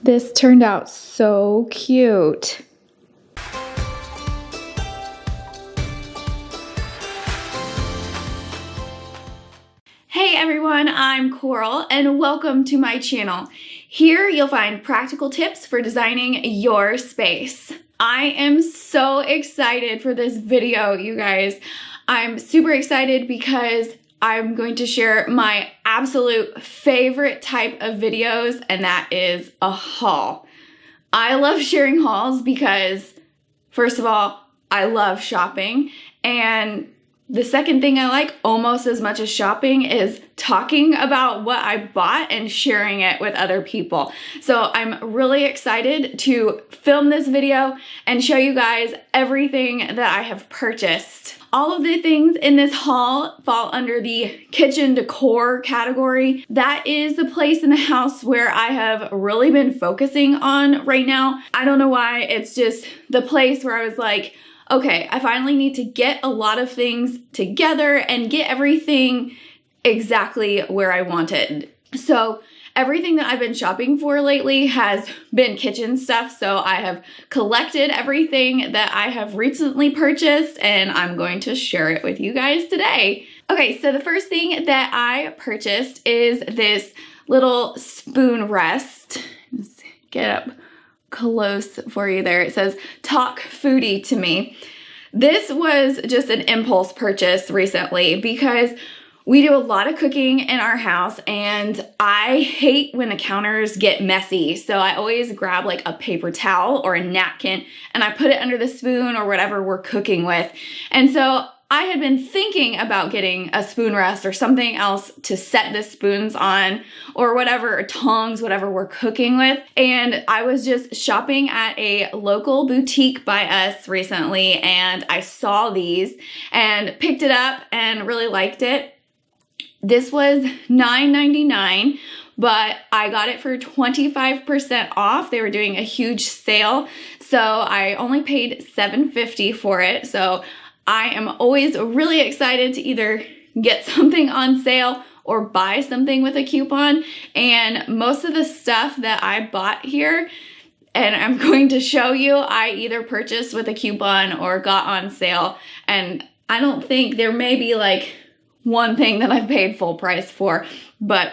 This turned out so cute. Hey everyone, I'm Coral and welcome to my channel. Here you'll find practical tips for designing your space. I am so excited for this video, you guys. I'm super excited because I'm going to share my absolute favorite type of videos, and that is a haul. I love sharing hauls because, first of all, I love shopping, and the second thing I like almost as much as shopping is talking about what I bought and sharing it with other people. So I'm really excited to film this video and show you guys everything that I have purchased. All of the things in this haul fall under the kitchen decor category. That is the place in the house where I have really been focusing on right now. I don't know why, it's just the place where I was like, okay, I finally need to get a lot of things together and get everything exactly where I want it. So everything that I've been shopping for lately has been kitchen stuff. So I have collected everything that I have recently purchased and I'm going to share it with you guys today. Okay, so the first thing that I purchased is this little spoon rest. Let's get up close for you there. It says, "Talk foodie to me." This was just an impulse purchase recently because we do a lot of cooking in our house and I hate when the counters get messy. So I always grab like a paper towel or a napkin and I put it under the spoon or whatever we're cooking with. And so I had been thinking about getting a spoon rest or something else to set the spoons on or whatever, or tongs, whatever we're cooking with. And I was just shopping at a local boutique by us recently and I saw these and picked it up and really liked it. This was $9.99, but I got it for 25% off. They were doing a huge sale, so I only paid $7.50 for it. So I am always really excited to either get something on sale or buy something with a coupon. And most of the stuff that I bought here, and I'm going to show you, I either purchased with a coupon or got on sale. And I don't think there may be like one thing that I've paid full price for, but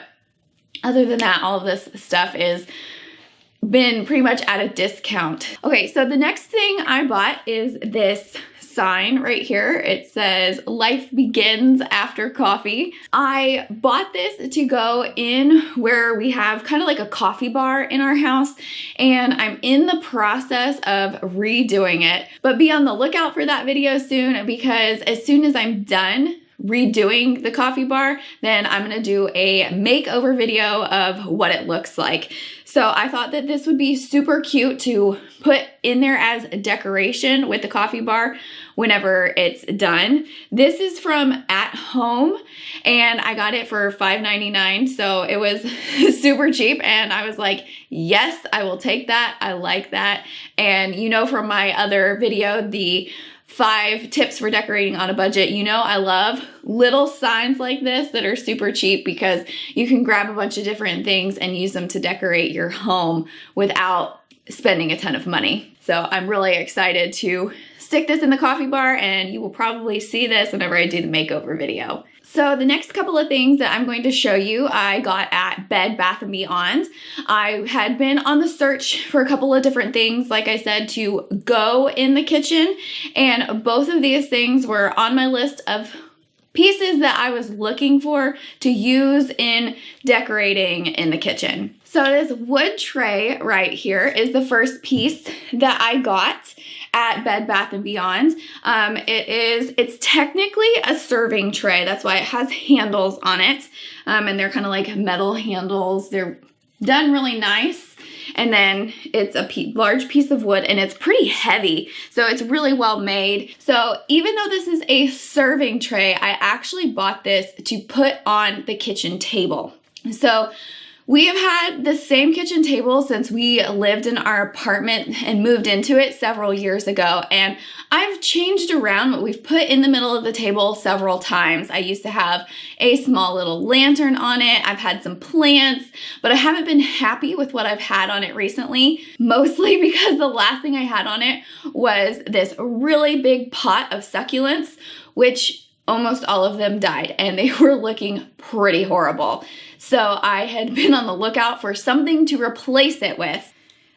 other than that, all of this stuff is been pretty much at a discount. Okay, so the next thing I bought is this sign right here. It says, "Life begins after coffee." I bought this to go in where we have kind of like a coffee bar in our house, and I'm in the process of redoing it. But be on the lookout for that video soon, because as soon as I'm done redoing the coffee bar, then I'm gonna do a makeover video of what it looks like. So I thought that this would be super cute to put in there as a decoration with the coffee bar whenever it's done. This is from At Home and I got it for $5.99, so it was super cheap and I was like, yes, I will take that. I like that. And you know from my other video, the 5 tips for decorating on a budget, you know I love little signs like this that are super cheap because you can grab a bunch of different things and use them to decorate your home without spending a ton of money. So I'm really excited to stick this in the coffee bar and you will probably see this whenever I do the makeover video. So the next couple of things that I'm going to show you, I got at Bed Bath & Beyond. I had been on the search for a couple of different things, like I said, to go in the kitchen, and both of these things were on my list of pieces that I was looking for to use in decorating in the kitchen. So this wood tray right here is the first piece that I got at Bed Bath & Beyond. It's technically a serving tray. That's why it has handles on it. And they're kind of like metal handles. They're done really nice. And then it's a large piece of wood and it's pretty heavy. So it's really well made. So even though this is a serving tray, I actually bought this to put on the kitchen table. So We have had the same kitchen table since we lived in our apartment and moved into it several years ago, and I've changed around what we've put in the middle of the table several times. I used to have a small little lantern on it. I've had some plants, but I haven't been happy with what I've had on it recently, mostly because the last thing I had on it was this really big pot of succulents, which almost all of them died and they were looking pretty horrible. So I had been on the lookout for something to replace it with.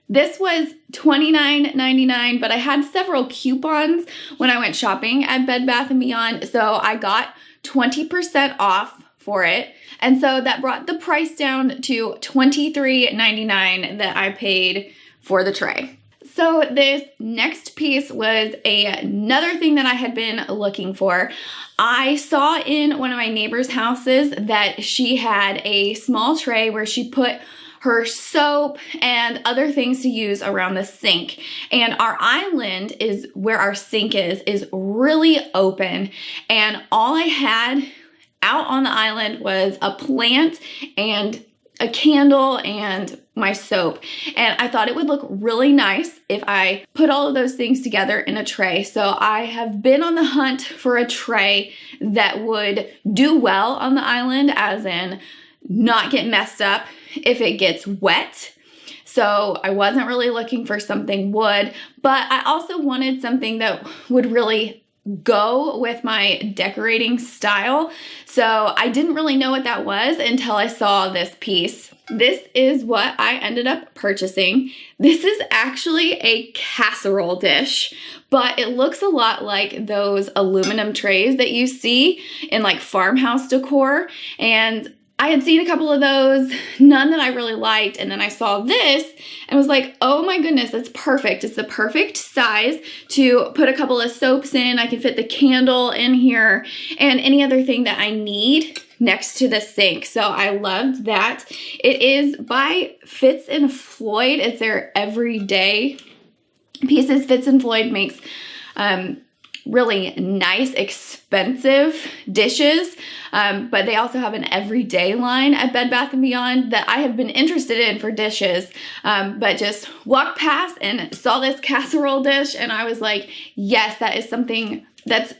This was $29.99, but I had several coupons when I went shopping at Bed Bath & Beyond, so I got 20% off for it. And so that brought the price down to $23.99 that I paid for the tray. So this next piece was another thing that I had been looking for. I saw in one of my neighbor's houses that she had a small tray where she put her soap and other things to use around the sink. And our island is where our sink is really open. And all I had out on the island was a plant and a candle and my soap. And I thought it would look really nice if I put all of those things together in a tray. So I have been on the hunt for a tray that would do well on the island, as in not get messed up if it gets wet. So I wasn't really looking for something wood, but I also wanted something that would really go with my decorating style. So I didn't really know what that was until I saw this piece. This is what I ended up purchasing. This is actually a casserole dish, but it looks a lot like those aluminum trays that you see in like farmhouse decor. And I had seen a couple of those, none that I really liked, and then I saw this and was like, oh my goodness, that's perfect. It's the perfect size to put a couple of soaps in. I can fit the candle in here and any other thing that I need next to the sink. So I loved that. It is by Fitz and Floyd. It's their everyday pieces. Fitz and Floyd makes really nice, expensive dishes, but they also have an everyday line at Bed Bath & Beyond that I have been interested in for dishes, but just walked past and saw this casserole dish and I was like, yes, that is something that's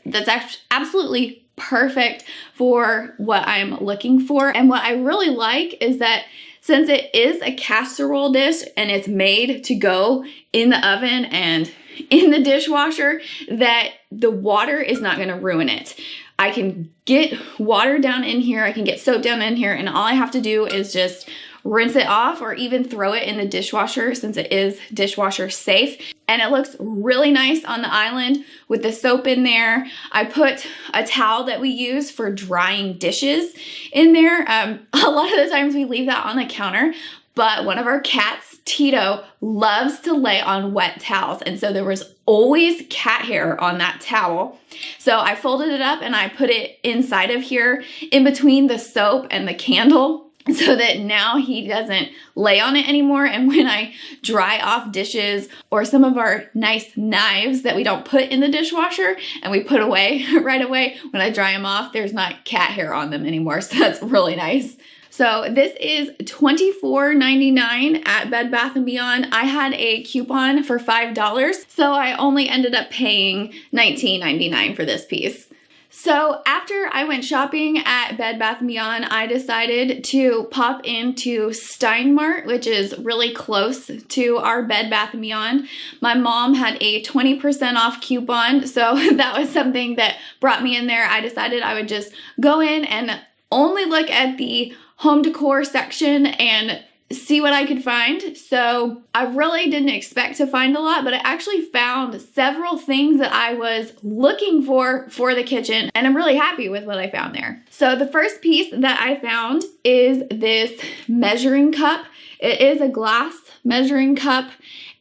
absolutely perfect for what I'm looking for. And what I really like is that since it is a casserole dish and it's made to go in the oven and in the dishwasher, that the water is not going to ruin it. I can get water down in here, I can get soap down in here, and all I have to do is just rinse it off or even throw it in the dishwasher since it is dishwasher safe. And it looks really nice on the island with the soap in there. I put a towel that we use for drying dishes in there. A lot of the times we leave that on the counter, but one of our cats, Tito, loves to lay on wet towels. And so there was always cat hair on that towel. So I folded it up and I put it inside of here in between the soap and the candle, so that now he doesn't lay on it anymore. And when I dry off dishes or some of our nice knives that we don't put in the dishwasher and we put away right away, when I dry them off, there's not cat hair on them anymore. So that's really nice. So this is $24.99 at Bed Bath & Beyond. I had a coupon for $5, so I only ended up paying $19.99 for this piece. So after I went shopping at Bed Bath & Beyond, I decided to pop into Stein Mart, which is really close to our Bed Bath & Beyond. My mom had a 20% off coupon, so that was something that brought me in there. I decided I would just go in and only look at the home decor section and see what I could find. So I really didn't expect to find a lot, but I actually found several things that I was looking for the kitchen, and I'm really happy with what I found there. So the first piece that I found is this measuring cup. It is a glass measuring cup,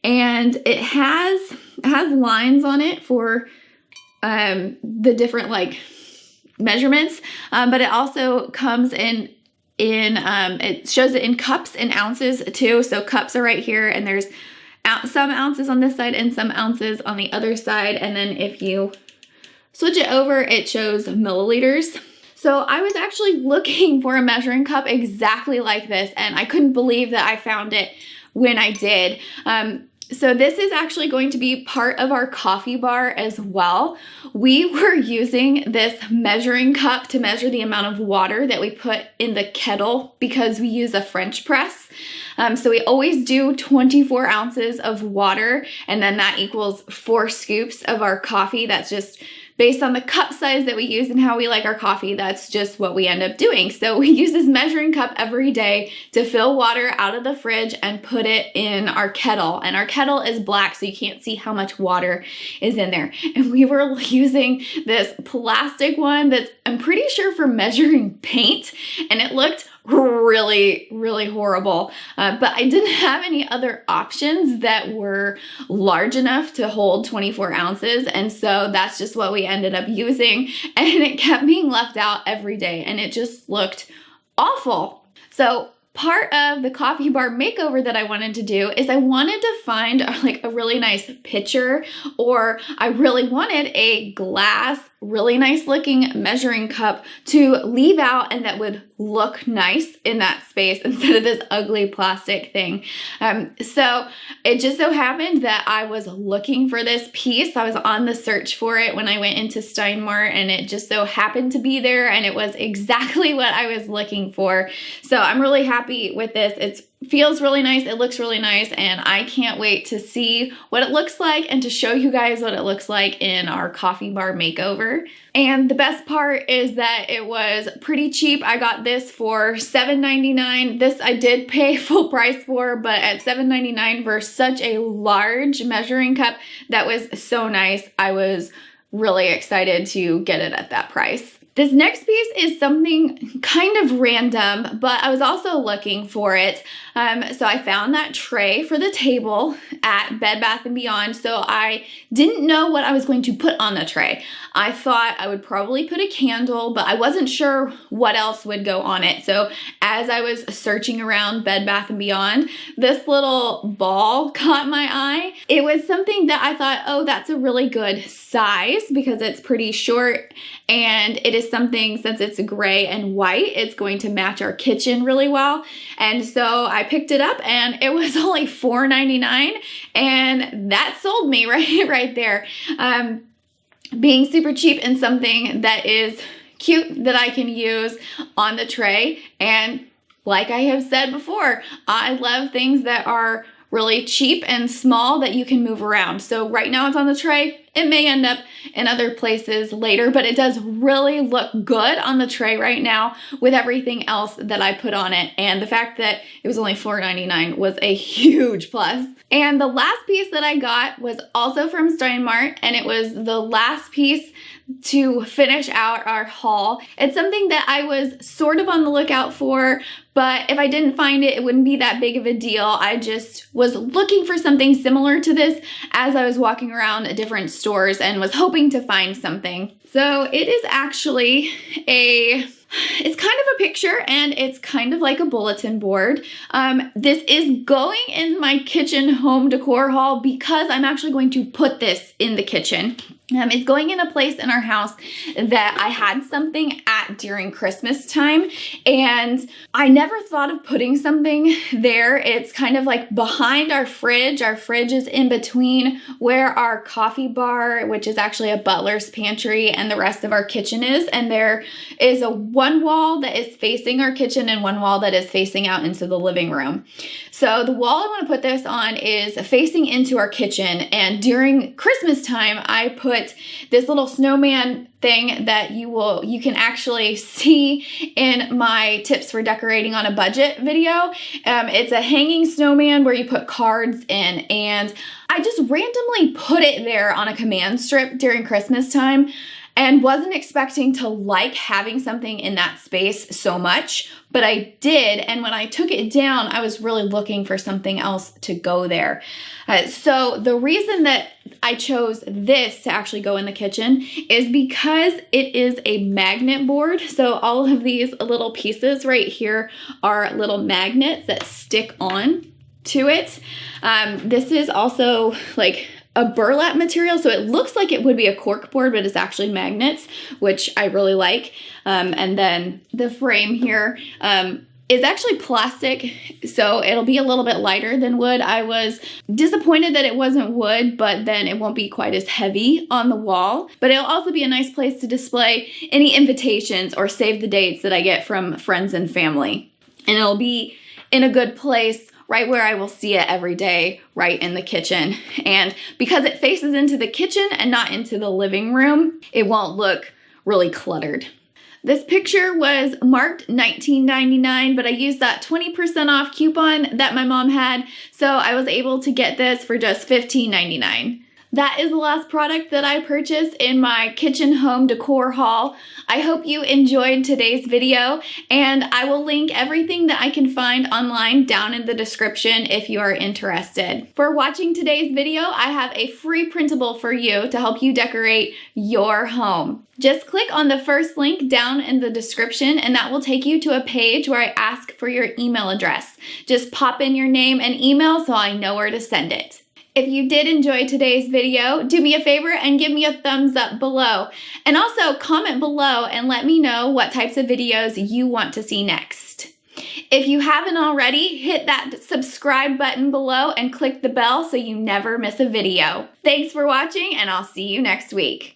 and it has lines on it for the different like measurements, but it also comes in it shows it in cups and ounces too. So cups are right here, and there's some ounces on this side and some ounces on the other side. And then if you switch it over, it shows milliliters. So I was actually looking for a measuring cup exactly like this, and I couldn't believe that I found it when I did. So this is actually going to be part of our coffee bar as well. We were using this measuring cup to measure the amount of water that we put in the kettle because we use a French press. So we always do 24 ounces of water, and then that equals 4 scoops of our coffee. That's just based on the cup size that we use and how we like our coffee. That's just what we end up doing. So we use this measuring cup every day to fill water out of the fridge and put it in our kettle. And our kettle is black, so you can't see how much water is in there. And we were using this plastic one that's, I'm pretty sure, for measuring paint, and it looked really, really horrible. But I didn't have any other options that were large enough to hold 24 ounces. And so that's just what we ended up using. And it kept being left out every day, and it just looked awful. So part of the coffee bar makeover that I wanted to do is I wanted to find like a really nice pitcher, or I really wanted a glass, really nice looking measuring cup to leave out and that would look nice in that space instead of this ugly plastic thing. So it just so happened that I was looking for this piece. I was on the search for it when I went into Stein Mart, and it just so happened to be there, and it was exactly what I was looking for. So I'm really happy with this. It feels really nice, it looks really nice, and I can't wait to see what it looks like and to show you guys what it looks like in our coffee bar makeover. And the best part is that it was pretty cheap. I got this for $7.99. This I did pay full price for, but at $7.99 for such a large measuring cup, that was so nice. I was really excited to get it at that price. This next piece is something kind of random, but I was also looking for it. So I found that tray for the table at Bed Bath & Beyond. So I didn't know what I was going to put on the tray. I thought I would probably put a candle, but I wasn't sure what else would go on it. So as I was searching around Bed Bath & Beyond, this little ball caught my eye. It was something that I thought, oh, that's a really good size because it's pretty short, and it is something, since it's gray and white, it's going to match our kitchen really well. And so I picked it up, and it was only $4.99, and that sold me right there. Being super cheap and something that is cute that I can use on the tray. And like I have said before, I love things that are really cheap and small that you can move around. So right now it's on the tray. It may end up in other places later, but it does really look good on the tray right now with everything else that I put on it. And the fact that it was only $4.99 was a huge plus. And the last piece that I got was also from Stein Mart, and it was the last piece to finish out our haul. It's something that I was sort of on the lookout for, but if I didn't find it, it wouldn't be that big of a deal. I just was looking for something similar to this as I was walking around different stores and was hoping to find something. So it is actually it's kind of a picture, and it's kind of like a bulletin board. This is going in my kitchen home decor haul because I'm actually going to put this in the kitchen. It's going in a place in our house that I had something at during Christmas time, and I never thought of putting something there. It's kind of like behind our fridge. Our fridge is in between where our coffee bar, which is actually a butler's pantry, and the rest of our kitchen is. And there is one wall that is facing our kitchen and one wall that is facing out into the living room. So the wall I want to put this on is facing into our kitchen, and during Christmas time, I put this little snowman thing that you can actually see in my tips for decorating on a budget video. It's a hanging snowman where you put cards in, and I just randomly put it there on a command strip during Christmas time and wasn't expecting to like having something in that space so much, but I did. And when I took it down, I was really looking for something else to go there. So the reason that I chose this to actually go in the kitchen is because it is a magnet board. So all of these little pieces right here are little magnets that stick on to it. This is also like a burlap material, so it looks like it would be a cork board, but it's actually magnets, which I really like. And then the frame here is actually plastic, so it'll be a little bit lighter than wood. I was disappointed that it wasn't wood, but then it won't be quite as heavy on the wall. But it'll also be a nice place to display any invitations or save the dates that I get from friends and family. And it'll be in a good place right where I will see it every day, right in the kitchen. And because it faces into the kitchen and not into the living room, it won't look really cluttered. This picture was marked $19.99, but I used that 20% off coupon that my mom had, so I was able to get this for just $15.99. That is the last product that I purchased in my kitchen home decor haul. I hope you enjoyed today's video, and I will link everything that I can find online down in the description if you are interested. For watching today's video, I have a free printable for you to help you decorate your home. Just click on the first link down in the description, and that will take you to a page where I ask for your email address. Just pop in your name and email so I know where to send it. If you did enjoy today's video, do me a favor and give me a thumbs up below. And also comment below and let me know what types of videos you want to see next. If you haven't already, hit that subscribe button below and click the bell so you never miss a video. Thanks for watching, and I'll see you next week.